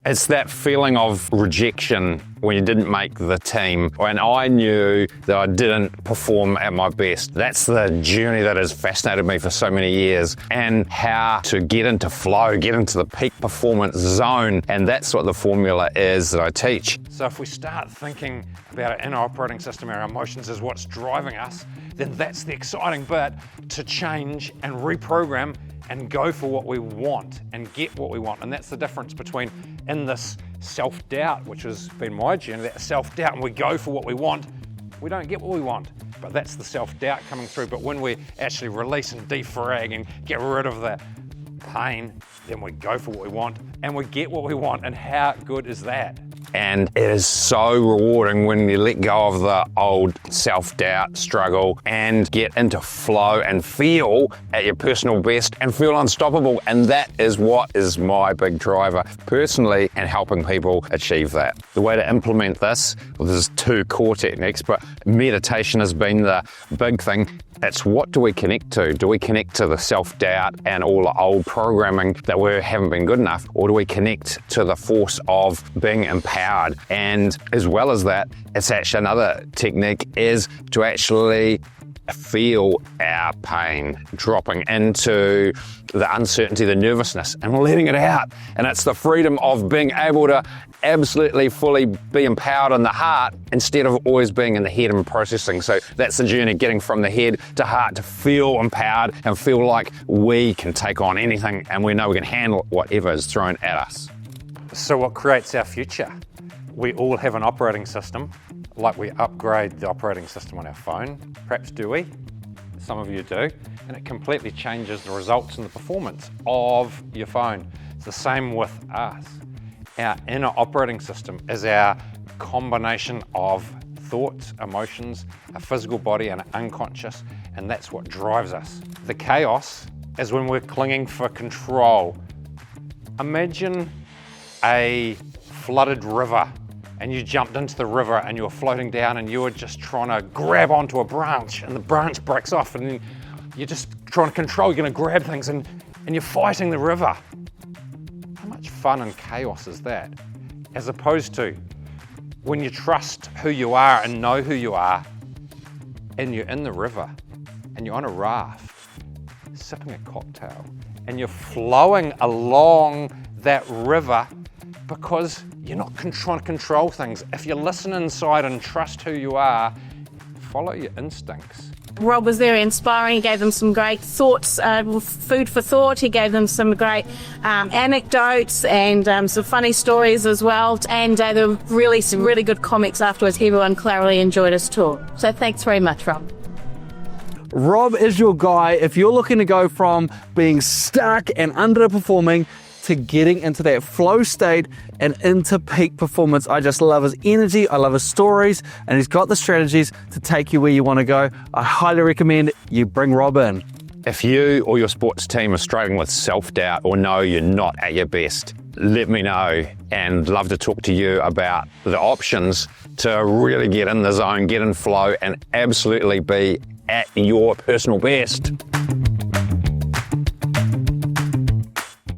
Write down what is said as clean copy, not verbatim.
It's that feeling of rejection when you didn't make the team, and I knew that I didn't perform at my best. That's the journey that has fascinated me for so many years, and how to get into flow, get into the peak performance zone, and that's what the formula is that I teach. So if we start thinking about our inner operating system, our emotions is what's driving us, then that's the exciting bit to change and reprogram and go for what we want and get what we want. And that's the difference between in this self-doubt, which has been my journey, that self-doubt, and we go for what we want, we don't get what we want. But that's the self-doubt coming through. But when we actually release and defrag and get rid of the pain, then we go for what we want and we get what we want. And how good is that? And it is so rewarding when you let go of the old self-doubt struggle and get into flow and feel at your personal best and feel unstoppable. And that is what is my big driver personally, and helping people achieve that. The way to implement this, well, there's 2 core techniques, but meditation has been the big thing. It's what do we connect to? Do we connect to the self-doubt and all the old programming that we haven't been good enough? Or do we connect to the force of being empowered? And as well as that, it's actually another technique is to actually feel our pain, dropping into the uncertainty, the nervousness, and letting it out. And it's the freedom of being able to absolutely fully be empowered in the heart instead of always being in the head and processing. So that's the journey, getting from the head to heart to feel empowered and feel like we can take on anything and we know we can handle whatever is thrown at us. So what creates our future? We all have an operating system, like we upgrade the operating system on our phone. Perhaps do we? Some of you do. And it completely changes the results and the performance of your phone. It's the same with us. Our inner operating system is our combination of thoughts, emotions, a physical body and an unconscious, and that's what drives us. The chaos is when we're clinging for control. Imagine a flooded river and you jumped into the river and you were floating down and you were just trying to grab onto a branch and the branch breaks off and then you're just trying to control, you're going to grab things and you're fighting the river. How much fun and chaos is that? As opposed to when you trust who you are and know who you are and you're in the river and you're on a raft sipping a cocktail and you're flowing along that river because you're not trying to control things. If you listen inside and trust who you are, follow your instincts. Rob was very inspiring. He gave them some great thoughts, food for thought. He gave them some great anecdotes and some funny stories as well. And there were some really good comics afterwards. Everyone thoroughly enjoyed his talk. So thanks very much, Rob. Rob is your guy if you're looking to go from being stuck and underperforming to getting into that flow state and into peak performance. I just love his energy, I love his stories, and he's got the strategies to take you where you want to go. I highly recommend you bring Rob in. If you or your sports team are struggling with self-doubt or know you're not at your best, let me know, and love to talk to you about the options to really get in the zone, get in flow, and absolutely be at your personal best.